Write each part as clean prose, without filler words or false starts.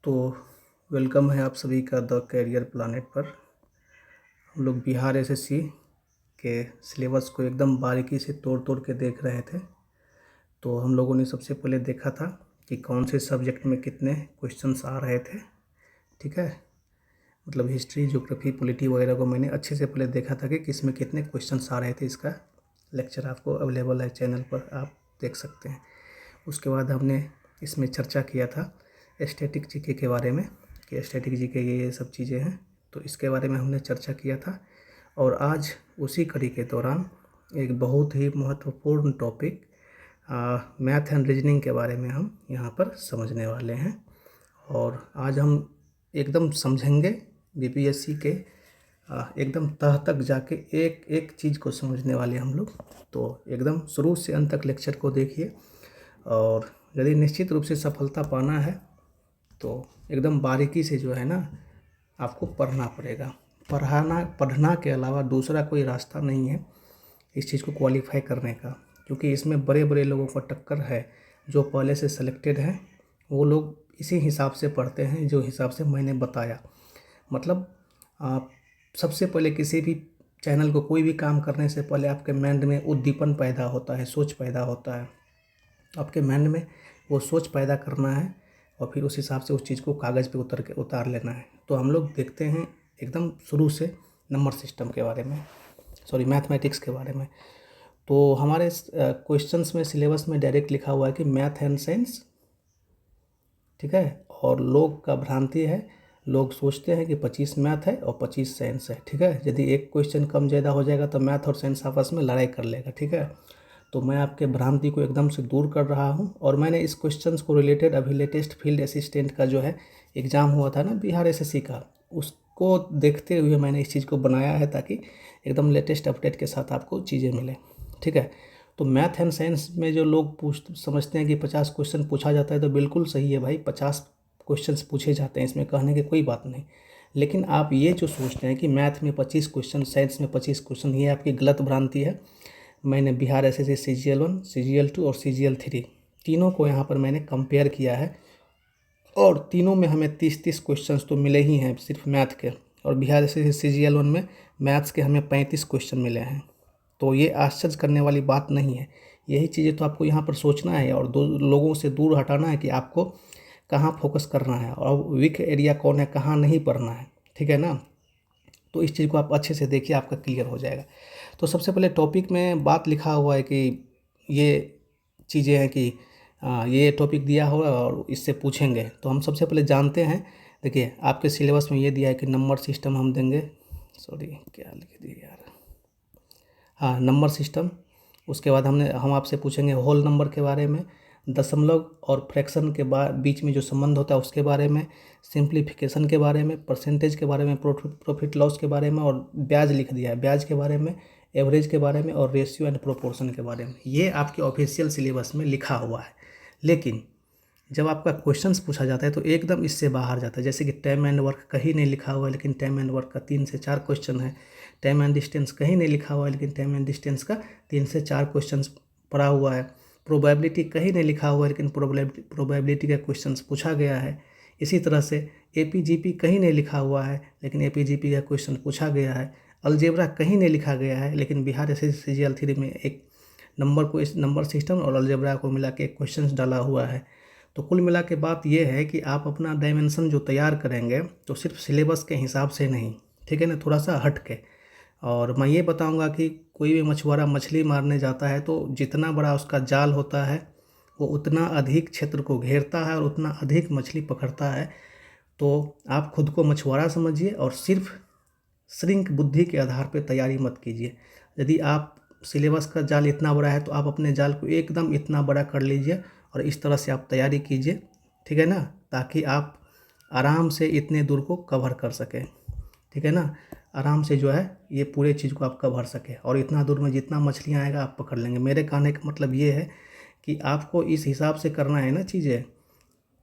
तो वेलकम है आप सभी का द कैरियर प्लानेट पर। हम लोग बिहार एसएससी के सिलेबस को एकदम बारीकी से तोड़ तोड़ के देख रहे थे। तो हम लोगों ने सबसे पहले देखा था कि कौन से सब्जेक्ट में कितने क्वेश्चंस आ रहे थे। ठीक है, मतलब हिस्ट्री, ज्योग्राफी, पॉलिटी वगैरह को मैंने अच्छे से पहले देखा था कि किस में कितने क्वेश्चंस आ रहे थे। इसका लेक्चर आपको अवेलेबल है चैनल पर, आप देख सकते हैं। उसके बाद हमने इसमें चर्चा किया था स्टैटिक जीके के बारे में कि स्टैटिक जीके ये सब चीज़ें हैं, तो इसके बारे में हमने चर्चा किया था। और आज उसी कड़ी के दौरान एक बहुत ही महत्वपूर्ण टॉपिक मैथ एंड रीजनिंग के बारे में हम यहाँ पर समझने वाले हैं। और आज हम एकदम समझेंगे बीपीएससी के एकदम तह तक जाके एक एक चीज़ को समझने वाले हम लोग। तो एकदम शुरू से अंत तक लेक्चर को देखिए, और यदि निश्चित रूप से सफलता पाना है तो एकदम बारीकी से जो है ना आपको पढ़ना पड़ेगा। पढ़ना के अलावा दूसरा कोई रास्ता नहीं है इस चीज़ को क्वालिफाई करने का, क्योंकि इसमें बड़े बड़े लोगों को टक्कर है। जो पहले से सेलेक्टेड हैं वो लोग इसी हिसाब से पढ़ते हैं जो हिसाब से मैंने बताया। मतलब आप सबसे पहले किसी भी चैनल को कोई भी काम करने से पहले आपके माइंड में उद्दीपन पैदा होता है, सोच पैदा होता है। आपके माइंड में वो सोच पैदा करना है और फिर उस हिसाब से उस चीज़ को कागज़ पे उतार लेना है। तो हम लोग देखते हैं एकदम शुरू से नंबर सिस्टम के बारे में, मैथमेटिक्स के बारे में। तो हमारे क्वेश्चंस में सिलेबस में डायरेक्ट लिखा हुआ है कि मैथ एंड साइंस। ठीक है, और लोग का भ्रांति है, लोग सोचते हैं कि 25 मैथ है और 25 साइंस है। ठीक है, यदि एक क्वेश्चन कम ज़्यादा हो जाएगा तो मैथ और साइंस आपस में लड़ाई कर लेगा। ठीक है, तो मैं आपके भ्रांति को एकदम से दूर कर रहा हूं। और मैंने इस क्वेश्चंस को रिलेटेड अभी लेटेस्ट फील्ड असिस्टेंट का जो है एग्ज़ाम हुआ था ना बिहार एसएससी का, उसको देखते हुए मैंने इस चीज़ को बनाया है ताकि एकदम लेटेस्ट अपडेट के साथ आपको चीज़ें मिलें। ठीक है, तो मैथ एंड साइंस में जो लोग समझते हैं कि 50 क्वेश्चन पूछा जाता है, तो बिल्कुल सही है भाई, 50 क्वेश्चन पूछे जाते हैं, इसमें कहने की कोई बात नहीं। लेकिन आप ये जो सोचते हैं कि मैथ में 25 क्वेश्चन, साइंस में 25 क्वेश्चन, ये आपकी गलत भ्रांति है। मैंने बिहार एसएससी CGL 1, CGL 2 और CGL 3 तीनों को यहाँ पर मैंने कंपेयर किया है, और तीनों में हमें 30-30 क्वेश्चंस तो मिले ही हैं सिर्फ मैथ के। और बिहार एसएससी CGL 1 में मैथ्स के हमें 35 क्वेश्चन मिले हैं। तो ये आश्चर्य करने वाली बात नहीं है। यही चीज़ें तो आपको यहाँ पर सोचना है और लोगों से दूर हटाना है कि आपको कहाँ फोकस करना है और वीक एरिया कौन है, कहाँ नहीं पढ़ना है। ठीक है ना, तो इस चीज़ को आप अच्छे से देखिए, आपका क्लियर हो जाएगा। तो सबसे पहले टॉपिक में बात लिखा हुआ है कि ये चीज़ें हैं कि ये टॉपिक दिया होगा और इससे पूछेंगे। तो हम सबसे पहले जानते हैं, देखिए आपके सिलेबस में ये दिया है कि नंबर सिस्टम हम देंगे। क्या लिख दिए यार, हाँ नंबर सिस्टम। उसके बाद हम आपसे पूछेंगे होल नंबर के बारे में, दशमलव और फ्रैक्शन के बीच में जो संबंध होता है उसके बारे में, सिंप्लीफिकेशन के बारे में, परसेंटेज के बारे में, प्रॉफिट लॉस के बारे में, और ब्याज लिख दिया है, ब्याज के बारे में, एवरेज के बारे में, और रेशियो एंड प्रोपोर्शन के बारे में। ये आपके ऑफिशियल सिलेबस में लिखा हुआ है। लेकिन जब आपका क्वेश्चंस पूछा जाता है तो एकदम इससे बाहर जाता है। जैसे कि टाइम एंड वर्क कहीं नहीं लिखा हुआ है, लेकिन टाइम एंड वर्क का 3 से 4 क्वेश्चन है। टाइम एंड डिस्टेंस कहीं नहीं लिखा हुआ है, लेकिन टाइम एंड डिस्टेंस का 3 से 4 क्वेश्चन पड़ा हुआ है। प्रोबेबिलिटी कहीं नहीं लिखा हुआ है, लेकिन प्रोबेबिलिटी का क्वेश्चन पूछा गया है। इसी तरह से एपीजीपी कहीं नहीं लिखा हुआ है, लेकिन एपीजीपी का क्वेश्चन पूछा गया है। अलजेब्रा कहीं नहीं लिखा गया है, लेकिन बिहार एसएससी CGL 3 में एक नंबर सिस्टम और अलजेब्रा को मिला के एक क्वेश्चन डाला हुआ है। तो कुल मिला के बात यह है कि आप अपना डायमेंशन जो तैयार करेंगे तो सिर्फ सिलेबस के हिसाब से नहीं, ठीक है ना, थोड़ा सा हट के। और मैं ये बताऊंगा कि कोई भी मछुआरा मछली मारने जाता है तो जितना बड़ा उसका जाल होता है वो उतना अधिक क्षेत्र को घेरता है और उतना अधिक मछली पकड़ता है। तो आप खुद को मछुआरा समझिए और सिर्फ श्रिंक बुद्धि के आधार पर तैयारी मत कीजिए। यदि आप सिलेबस का जाल इतना बड़ा है तो आप अपने जाल को एकदम इतना बड़ा कर लीजिए और इस तरह से आप तैयारी कीजिए। ठीक है ना, ताकि आप आराम से इतने दूर को कवर कर सकें। ठीक है ना, आराम से जो है ये पूरे चीज़ को आप कवर सकें, और इतना दूर में जितना मछलियाँ आएगा आप पकड़ लेंगे। मेरे कहने का मतलब ये है कि आपको इस हिसाब से करना है ना चीज़ें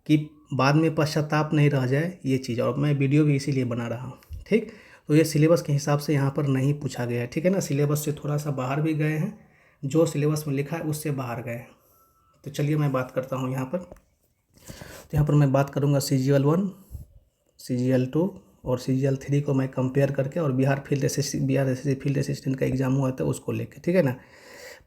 कि बाद में पश्चाताप नहीं रह जाए ये चीज़। और मैं वीडियो भी इसीलिए बना रहा हूँ। ठीक, तो ये सिलेबस के हिसाब से यहाँ पर नहीं पूछा गया है। ठीक है ना, सिलेबस से थोड़ा सा बाहर भी गए हैं, जो सिलेबस में लिखा है उससे बाहर गए हैं। तो चलिए मैं बात करता हूँ यहाँ पर। तो यहाँ पर मैं बात करूँगा CGL1, CGL2 और CGL3 को मैं कंपेयर करके, और बिहार एसएससी फील्ड असिस्टेंट का एग्ज़ाम हुआ था उसको लेके, ठीक है ना।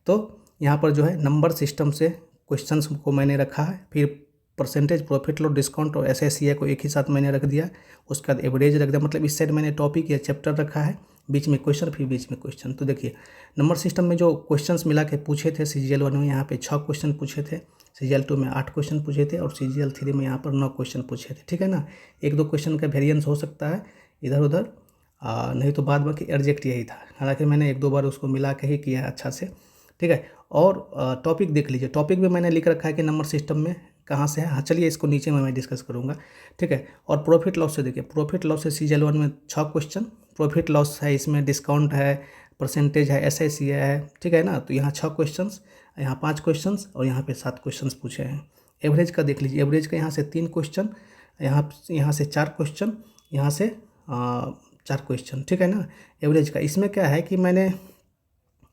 तो यहाँ पर जो है नंबर सिस्टम से क्वेश्चंस को मैंने रखा है, फिर परसेंटेज, प्रॉफिट लॉस, डिस्काउंट और SSCI को एक ही साथ मैंने रख दिया। उसके बाद एवरेज रख दिया, मतलब इस साइड मैंने टॉपिक या चैप्टर रखा है, बीच में क्वेश्चन, फिर बीच में क्वेश्चन। तो देखिए नंबर सिस्टम में जो क्वेश्चंस मिला के पूछे थे CGL1 में यहाँ पे 6 क्वेश्चन पूछे थे, CGL2 में 8 क्वेश्चन पूछे थे, और CGL3 में यहाँ पर 9 क्वेश्चन पूछे थे, ठीक है ना। 1-2 क्वेश्चन का वेरिएंस हो सकता है इधर उधर, नहीं तो बाद बाकी एग्जैक्ट यही था। हालांकि मैंने 1-2 बार उसको मिला के ही किया है अच्छा से, ठीक है। और टॉपिक देख लीजिए, टॉपिक भी मैंने लिख रखा है कि नंबर सिस्टम में कहाँ से है। हाँ चलिए इसको नीचे में मैं डिस्कस करूँगा, ठीक है। और प्रॉफिट लॉस से देखिए, प्रॉफिट लॉस से CGL1 में 6 क्वेश्चन प्रॉफिट लॉस है, इसमें डिस्काउंट है, परसेंटेज है, SSCI है, ठीक है ना। तो यहाँ 6 क्वेश्चन्स, यहाँ 5 क्वेश्चंस और यहाँ पे 7 क्वेश्चंस पूछे हैं। एवरेज का देख लीजिए, एवरेज का यहाँ से 3 क्वेश्चन, यहाँ से 4 क्वेश्चन, यहाँ से 4 क्वेश्चन, ठीक है ना। एवरेज का इसमें क्या है कि मैंने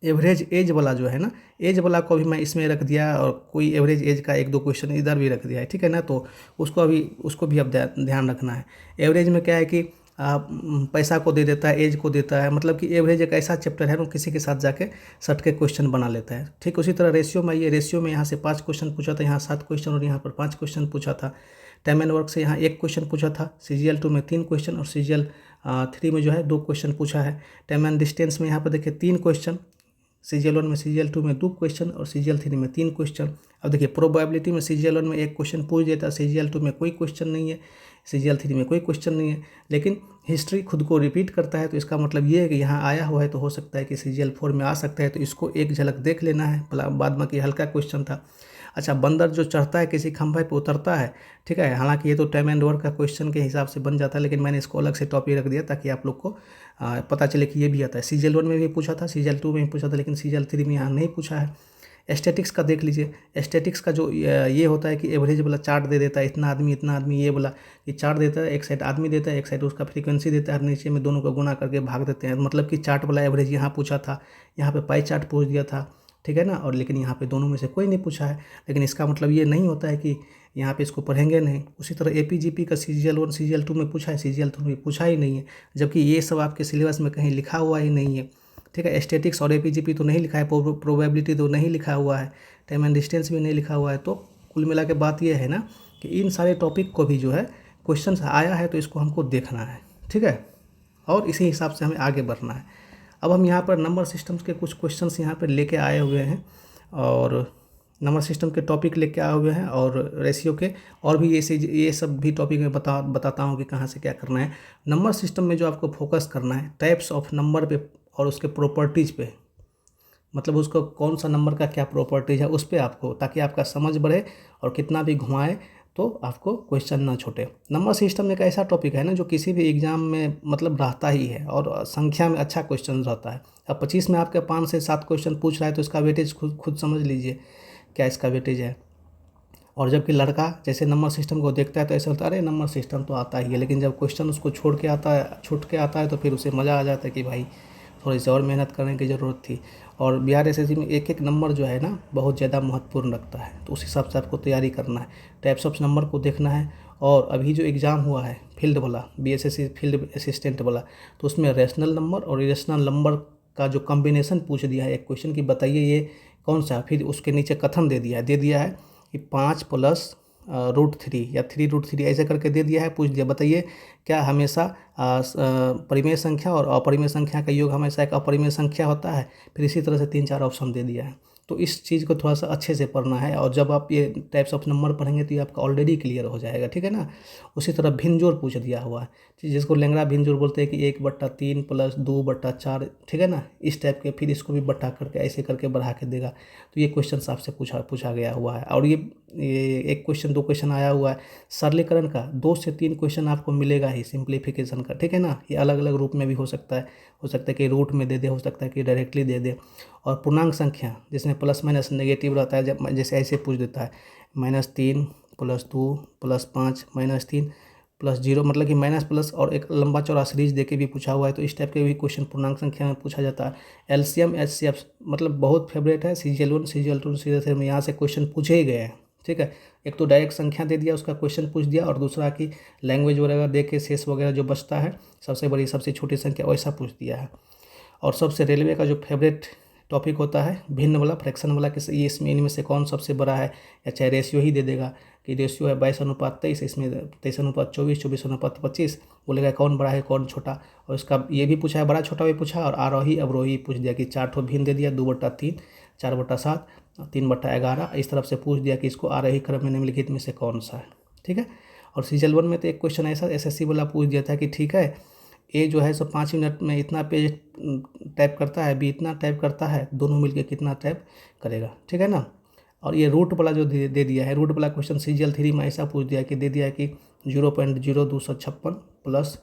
एवरेज एज वाला जो है ना, एज वाला को भी मैं इसमें रख दिया, और कोई एवरेज एज का 1-2 क्वेश्चन इधर भी रख दिया है, ठीक है ना। तो उसको भी अब ध्यान रखना है। एवरेज में क्या है कि पैसा को दे देता है, एज को देता है, मतलब कि एवरेज एक ऐसा चैप्टर है वो किसी के साथ जाके सट के क्वेश्चन बना लेता है, ठीक। उसी तरह रेशियो में, ये रेशियो में यहाँ से 5 क्वेश्चन पूछा था, यहाँ 7 क्वेश्चन और यहाँ पर 5 क्वेश्चन पूछा था। टाइम एंड वर्क से यहाँ 1 क्वेश्चन पूछा था, CGL2 में 3 क्वेश्चन और CGL3 में जो है 2 क्वेश्चन पूछा है। टाइम एंड डिस्टेंस में यहाँ पर देखिए 3 क्वेश्चन, CGL1 में, CGL2 में 2 क्वेश्चन और CGL3 में 3 क्वेश्चन। अब देखिए प्रोबेबिलिटी में CGL1 में 1 क्वेश्चन पूछ देता है, CGL2 में कोई क्वेश्चन नहीं है, CGL3 में कोई क्वेश्चन नहीं है, लेकिन हिस्ट्री खुद को रिपीट करता है। तो इसका मतलब ये है कि यहाँ आया हुआ है तो हो सकता है कि CGL4 में आ सकता है, तो इसको एक झलक देख लेना है। बाद में कि हल्का क्वेश्चन था। अच्छा, बंदर जो चढ़ता है किसी खंभे पे उतरता है, ठीक है। हालांकि ये तो टाइम एंड वर्क का क्वेश्चन के हिसाब से बन जाता है, लेकिन मैंने इसको अलग से टॉपिक रख दिया ताकि आप लोग को पता चले कि ये भी आता है। CGL1 में भी पूछा था, CGL2 में भी पूछा था, लेकिन CGL3 में यहाँ नहीं पूछा है। एस्थेटिक्स का देख लीजिए, एस्थेटिक्स का जो ये होता है कि एवरेज वाला चार्ट दे देता है, इतना आदमी, ये वाला ये चार्ट देता है, एक साइड आदमी देता है, एक साइड उसका फ्रीक्वेंसी देता है, नीचे में दोनों को गुना करके भाग देते हैं। मतलब कि चार्ट वाला एवरेज यहाँ पूछा था, यहाँ पे पाई चार्ट पूछ दिया था, ठीक है ना। और लेकिन यहाँ पे दोनों में से कोई नहीं पूछा है, लेकिन इसका मतलब ये नहीं होता है कि यहाँ पे इसको पढ़ेंगे नहीं। उसी तरह APGP का CGL1 CGL2 में पूछा है, CGL3 में पूछा ही नहीं है, जबकि ये सब आपके सिलेबस में कहीं लिखा हुआ ही नहीं है, ठीक है। स्टैटिक्स और APGP तो नहीं लिखा है, प्रोबेबिलिटी तो नहीं लिखा हुआ है, टाइम एंड डिस्टेंस भी नहीं लिखा हुआ है। तो कुल मिला के बात ये है ना कि इन सारे टॉपिक को भी जो है क्वेश्चन आया है तो इसको हमको देखना है, ठीक है, और इसी हिसाब से हमें आगे बढ़ना है। अब हम यहाँ पर नंबर सिस्टम्स के कुछ क्वेश्चंस यहाँ पर लेके आए हुए हैं, और नंबर सिस्टम के टॉपिक लेके आए हुए हैं, और रेशियो के, और भी ये सब भी टॉपिक में बताता हूँ कि कहाँ से क्या करना है। नंबर सिस्टम में जो आपको फोकस करना है टाइप्स ऑफ नंबर पे और उसके प्रॉपर्टीज़ पे, मतलब उसको कौन सा नंबर का क्या प्रॉपर्टीज़ है उस पर आपको, ताकि आपका समझ बढ़े और कितना भी घुमाए तो आपको क्वेश्चन ना छूटे। नंबर सिस्टम एक ऐसा टॉपिक है ना जो किसी भी एग्जाम में मतलब रहता ही है, और संख्या में अच्छा क्वेश्चन रहता है। अब 25 में आपके 5 से 7 क्वेश्चन पूछ रहा है तो इसका वेटेज खुद समझ लीजिए क्या इसका वेटेज है। और जबकि लड़का जैसे नंबर सिस्टम को देखता है तो ऐसा होता है अरे नंबर सिस्टम तो आता ही है, लेकिन जब क्वेश्चन उसको छूट के आता है तो फिर उसे मज़ा आ जाता है कि भाई थोड़ी सी और मेहनत करने की ज़रूरत थी। और बिहार एसएससी में एक एक नंबर जो है ना बहुत ज़्यादा महत्वपूर्ण रखता है, तो उस हिसाब से आपको तैयारी करना है, टाइप्स ऑफ नंबर को देखना है। और अभी जो एग्ज़ाम हुआ है फील्ड वाला, BSSC फील्ड असिस्टेंट वाला, तो उसमें रैशनल नंबर और इरेशनल नंबर का जो कॉम्बिनेशन पूछ दिया है एक क्वेश्चन की, बताइए ये कौन सा। फिर उसके नीचे कथन दे दिया है कि 5 + √3 या 3√3 ऐसे करके दे दिया है, पूछ दिया बताइए क्या हमेशा परिमेय संख्या और अपरिमेय संख्या का योग हमेशा एक अपरिमेय संख्या होता है। फिर इसी तरह से 3-4 ऑप्शन दे दिया है। तो इस चीज़ को थोड़ा सा अच्छे से पढ़ना है, और जब आप ये टाइप्स ऑफ नंबर पढ़ेंगे तो ये आपका ऑलरेडी क्लियर हो जाएगा, ठीक है ना। उसी तरह भिन्न पूछ दिया हुआ है, जिसको लेंगड़ा भिन्न बोलते हैं कि 1/3 + 2/4, ठीक है ना, इस टाइप के। फिर इसको भी बटा करके ऐसे करके बढ़ा के देगा। तो ये क्वेश्चन आपसे पूछा गया हुआ है। और ये 1 क्वेश्चन 2 क्वेश्चन आया हुआ है सरलीकरण का, 2 से 3 क्वेश्चन आपको मिलेगा ही सिंप्लीफिकेशन का, ठीक है ना। ये अलग अलग रूप में भी हो सकता है कि रूट में दे दे, हो सकता है कि डायरेक्टली दे दे। और पूर्णांक संख्या जिसमें प्लस माइनस नेगेटिव रहता है, जब जैसे ऐसे पूछ देता है -3 + 2 + 5 -3 + 0, मतलब कि माइनस प्लस और एक लंबा चौड़ा सीरीज देके भी पूछा हुआ है। तो इस टाइप के भी क्वेश्चन पूर्णांक संख्या में पूछा जाता है। LCM HCF मतलब बहुत फेवरेट है, CGL1 CGL2 CGL3 में यहाँ से क्वेश्चन पूछे ही गए हैं, ठीक है। एक तो डायरेक्ट संख्या दे दिया, उसका क्वेश्चन पूछ दिया, और दूसरा कि लैंग्वेज वगैरह दे के शेष वगैरह जो बचता है, सबसे बड़ी सबसे छोटी संख्या, वैसा पूछ दिया है। और सबसे रेलवे का जो फेवरेट टॉपिक होता है भिन्न वाला, फ्रैक्शन वाला, कि ये इसमें इनमें से कौन सबसे बड़ा है, या चाहे रेशियो ही दे देगा कि रेशियो है 22:23, इसमें 23:24, 24:25, बोलेगा कौन बड़ा है कौन छोटा। और इसका ये भी पूछा है, बड़ा छोटा भी पूछा, और आरोही अवरोही पूछ दिया कि 4 ठो भिन्न दे दिया, 2/3, 4/7, 3/11, इस तरफ से पूछ दिया कि इसको आरोही क्रम में निम्नलिखित में से कौन सा है, ठीक है। और सीजल 1 में तो एक क्वेश्चन ऐसा एसएससी वाला पूछ दिया था कि ठीक है, ए जो है सो 5 मिनट में इतना पेज टाइप करता है, बी इतना टाइप करता है, दोनों मिलके कितना टाइप करेगा, ठीक है ना। और ये रूट वाला जो दे दिया है, रूट वाला क्वेश्चन सीजीएल 3 में ऐसा पूछ दिया कि दे दिया कि 0.0256 प्लस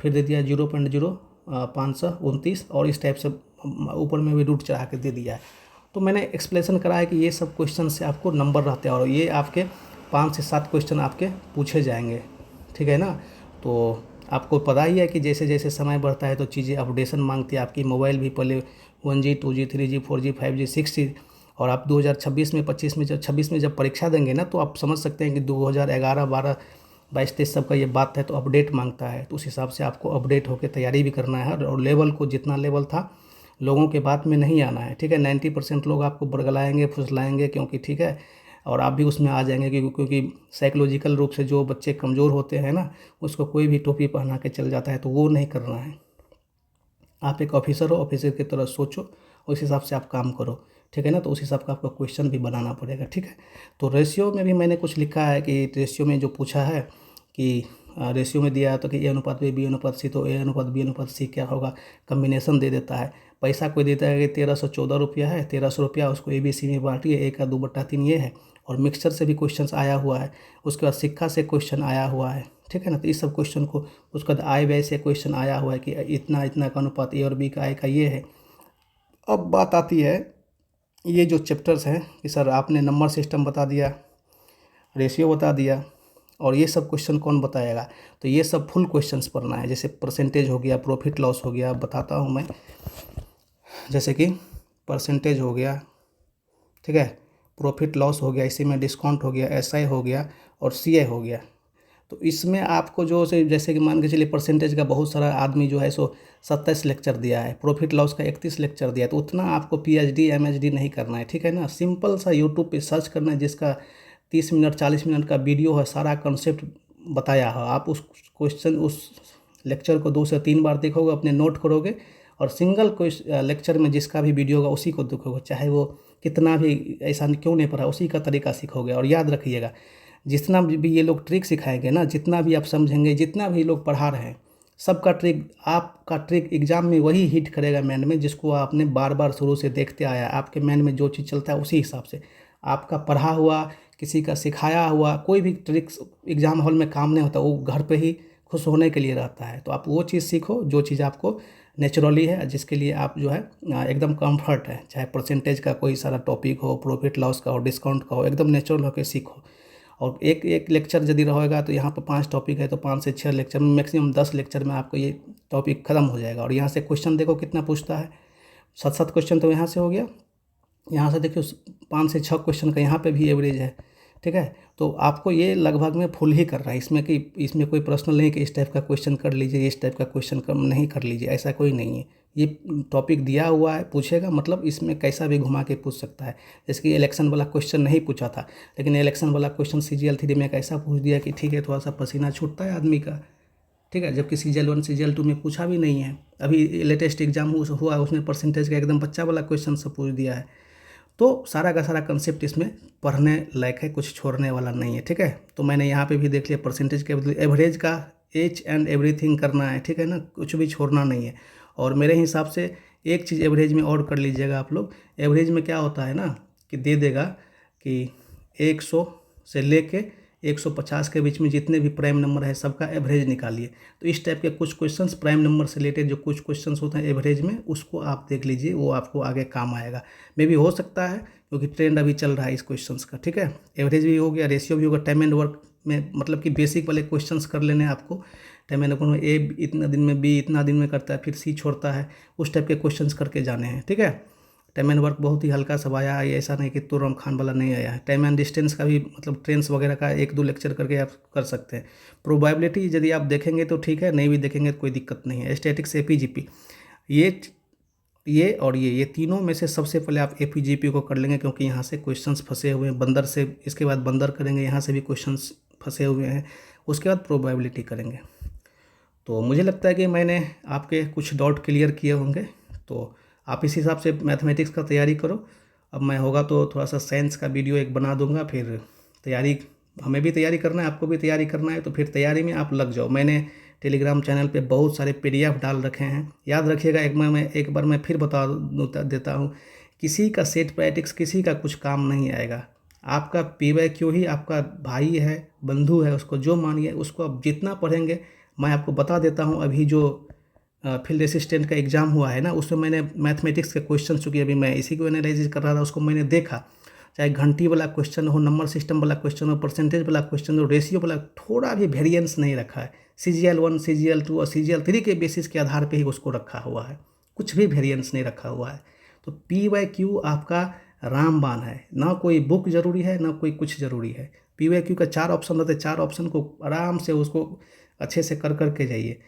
फिर दे दिया 0.0529, और इस टाइप से ऊपर में भी रूट चढ़ा के दे दिया है। तो मैंने एक्सप्लेनेशन करा है कि ये सब क्वेश्चन से आपको नंबर रहते हैं, और ये आपके 5 से 7 क्वेश्चन आपके पूछे जाएंगे, ठीक है ना। तो आपको पता ही है कि जैसे जैसे समय बढ़ता है तो चीज़ें अपडेशन मांगती है। आपकी मोबाइल भी पहले 1G 2G 3G 4G 5G 6G, और आप 2026 में 25 में जब 26 में जब परीक्षा देंगे ना, तो आप समझ सकते हैं कि 2011 12 22 23 सब का ये बात है, तो अपडेट मांगता है। तो उस हिसाब से आपको अपडेट होकर तैयारी भी करना है, और लेवल को जितना लेवल था लोगों के बात में नहीं आना है, ठीक है। 90% लोग आपको बरगलाएंगे फुसलाएंगे, क्योंकि ठीक है, और आप भी उसमें आ जाएंगे, क्योंकि साइकोलॉजिकल रूप से जो बच्चे कमज़ोर होते हैं ना, उसको कोई भी टोपी पहना के चल जाता है, तो वो नहीं करना है। आप एक ऑफिसर हो, ऑफिसर की तरह सोचो, उस हिसाब से आप काम करो, ठीक है ना। तो उस हिसाब का आपको क्वेश्चन भी बनाना पड़ेगा, ठीक है। तो रेशियो में भी मैंने कुछ लिखा है कि रेशियो में जो पूछा है कि रेशियो में दिया है तो कि A/B, B/C, तो A/B, B/C क्या होगा, कम्बिनेशन दे देता है। पैसा कोई देता है कि 1314 रुपया है, 1300 रुपया उसको ABC में बांटिए, 1/2/3 ये है। और मिक्सचर से भी क्वेश्चन आया हुआ है, उसके बाद सिक्का से क्वेश्चन आया हुआ है, ठीक है ना। तो इस सब क्वेश्चन को, उसके बाद आय व्यय से क्वेश्चन आया हुआ है कि इतना इतना का अनुपात A और B का, आय का ये है। अब बात आती है ये जो चैप्टर्स हैं कि सर आपने नंबर सिस्टम बता दिया, रेशियो बता दिया, और ये सब क्वेश्चन कौन बताएगा। तो ये सब फुल क्वेश्चंस पढ़ना है, जैसे परसेंटेज हो गया, प्रॉफिट लॉस हो गया, बताता हूँ मैं। जैसे कि परसेंटेज हो गया, ठीक है, प्रॉफिट लॉस हो गया, इसी में डिस्काउंट हो गया, एसआई हो गया, और सीआई हो गया। तो इसमें आपको जो से जैसे कि मान के चलिए परसेंटेज का बहुत सारा आदमी जो है सो 27 लेक्चर दिया है, प्रॉफिट लॉस का 31 लेक्चर दिया है, तो उतना आपको PhD MHD नहीं करना है, ठीक है ना। सिंपल सा यूट्यूब पे सर्च करना है, जिसका 30 मिनट 40 मिनट का वीडियो है, सारा कॉन्सेप्ट बताया है। आप उस क्वेश्चन उस लेक्चर को 2 से 3 बार देखोगे, अपने नोट करोगे, और सिंगल लेक्चर में जिसका भी वीडियो होगा उसी को देखोगे, चाहे वो कितना भी ऐसा क्यों नहीं पढ़ा, उसी का तरीका सीखोगे। और याद रखिएगा, जितना भी ये लोग ट्रिक सिखाएंगे ना, जितना भी आप समझेंगे, जितना भी लोग पढ़ा रहे हैं, सबका ट्रिक, आपका ट्रिक एग्जाम में वही हिट करेगा माइंड में, जिसको आपने बार बार शुरू से देखते आया। आपके माइंड में जो चीज़ चलता है उसी हिसाब से आपका पढ़ा हुआ, किसी का सिखाया हुआ कोई भी ट्रिक्स एग्जाम हॉल में काम नहीं होता, वो घर पे ही खुश होने के लिए रहता है। तो आप वो चीज़ सीखो जो चीज़ आपको नेचुरली है, जिसके लिए आप जो है एकदम कंफर्ट है। चाहे परसेंटेज का कोई सारा टॉपिक हो, प्रॉफिट लॉस का हो, डिस्काउंट का हो, एकदम नेचुरल होकर सीखो। और एक एक लेक्चर यदि रहेगा तो यहाँ पर 5 टॉपिक है, तो 5 से 6 लेक्चर में, मैक्सिमम 10 लेक्चर में आपको ये टॉपिक ख़त्म हो जाएगा। और यहाँ से क्वेश्चन देखो कितना पूछता है, 7 क्वेश्चन तो यहाँ से हो गया। यहाँ से देखियो 5 से 6 क्वेश्चन का यहाँ पे भी एवरेज है, ठीक है। तो आपको ये लगभग में फुल ही करना है, इसमें कि इसमें कोई पर्सनल नहीं कि इस टाइप का क्वेश्चन कर लीजिए, इस टाइप का क्वेश्चन कम नहीं कर लीजिए, ऐसा कोई नहीं है। ये टॉपिक दिया हुआ है, पूछेगा मतलब इसमें कैसा भी घुमा के पूछ सकता है। जैसे कि इलेक्शन वाला क्वेश्चन नहीं पूछा था, लेकिन इलेक्शन वाला क्वेश्चन CGL 3 में कैसा पूछ दिया कि ठीक है, थोड़ा सा पसीना छूटता है आदमी का, ठीक है, जबकि CGL 1 CGL 2 में पूछा भी नहीं है। अभी लेटेस्ट एग्जाम हुआ, उसमें परसेंटेज का एकदम बच्चा वाला क्वेश्चन से पूछ दिया है। तो सारा का सारा कंसेप्ट इसमें पढ़ने लायक है, कुछ छोड़ने वाला नहीं है, ठीक है। तो मैंने यहाँ पे भी देख लिया, परसेंटेज के बदले एवरेज का एच एंड एवरीथिंग करना है, ठीक है ना, कुछ भी छोड़ना नहीं है। और मेरे हिसाब से एक चीज़ एवरेज में और कर लीजिएगा आप लोग। एवरेज में क्या होता है ना कि दे देगा कि 100 से लेके 150 के बीच में जितने भी प्राइम नंबर है सबका एवरेज निकालिए। तो इस टाइप के कुछ क्वेश्चंस प्राइम नंबर से रिलेटेड जो कुछ क्वेश्चंस होते हैं एवरेज में, उसको आप देख लीजिए, वो आपको आगे काम आएगा। मे भी हो सकता है, क्योंकि ट्रेंड अभी चल रहा है इस क्वेश्चंस का, ठीक है। एवरेज भी हो गया, रेशियो भी होगा, टाइम एंड वर्क में मतलब कि बेसिक वाले क्वेश्चंस कर लेने आपको। टाइम एंड वर्क में ए इतना दिन में, बी इतना दिन में करता है, फिर सी छोड़ता है, उस टाइप के क्वेश्चंस करके जाने हैं, ठीक है। टाइम एंड वर्क बहुत ही हल्का सब आया है, ऐसा नहीं कि तुर्रम खान वाला नहीं आया है। टाइम एंड डिस्टेंस का भी मतलब ट्रेंड्स वगैरह का 1-2 लेक्चर करके आप कर सकते हैं। प्रोबेबिलिटी यदि आप देखेंगे तो ठीक है, नहीं भी देखेंगे तो कोई दिक्कत नहीं है। स्टैटिक्स एपीजीपी ये और ये तीनों में से सबसे पहले आप एपीजीपी को कर लेंगे, क्योंकि यहाँ से क्वेश्चंस फंसे हुए हैं। बंदर से इसके बाद बंदर करेंगे, यहाँ से भी क्वेश्चंस फंसे हुए हैं। उसके बाद प्रोबेबिलिटी करेंगे। तो मुझे लगता है कि मैंने आपके कुछ डाउट क्लियर किए होंगे, तो आप इस हिसाब से मैथमेटिक्स का तैयारी करो। अब मैं होगा तो थोड़ा सा साइंस का वीडियो एक बना दूंगा, फिर तैयारी हमें भी तैयारी करना है, आपको भी तैयारी करना है, तो फिर तैयारी में आप लग जाओ। मैंने टेलीग्राम चैनल पे बहुत सारे पीडीएफ डाल रखे हैं, याद रखिएगा। एक बार मैं फिर बता देता हूँ, किसी का सेट प्रैक्टिक्स किसी का कुछ काम नहीं आएगा। आपका PYQ ही आपका भाई है, बंधु है, उसको जो मानिए उसको आप जितना पढ़ेंगे। मैं आपको बता देता हूँ, अभी जो फील्ड असिस्टेंट का एग्ज़ाम हुआ है ना, उसमें मैंने मैथमेटिक्स के क्वेश्चन, चूँकि अभी मैं इसी को एनालिसिस कर रहा था, उसको मैंने देखा। चाहे घंटी वाला क्वेश्चन हो, नंबर सिस्टम वाला क्वेश्चन हो, परसेंटेज वाला क्वेश्चन हो, रेशियो वाला, थोड़ा भी वेरिएंस नहीं रखा है। CGL1, CGL2 और CGL3 के बेसिस के आधार पे ही उसको रखा हुआ है, कुछ भी वेरिएंस नहीं रखा हुआ है। तो PYQ आपका रामबाण है, ना कोई बुक जरूरी है, ना कोई कुछ जरूरी है। PYQ का 4 ऑप्शन रहते हैं, 4 ऑप्शन को आराम से उसको अच्छे से कर के जाइए,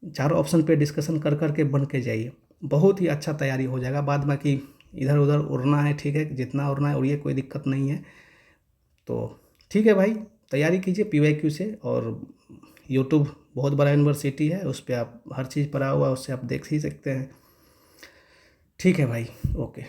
चारों ऑप्शन पे डिस्कशन कर के बन के जाइए, बहुत ही अच्छा तैयारी हो जाएगा। बाद में कि इधर उधर उड़ना है, ठीक है, जितना उड़ना है उड़िए, कोई दिक्कत नहीं है। तो ठीक है भाई, तैयारी कीजिए PYQ से। और यूट्यूब बहुत बड़ा यूनिवर्सिटी है, उस पर आप हर चीज़ पढ़ा हुआ, उससे आप देख ही सकते हैं। ठीक है भाई, ओके।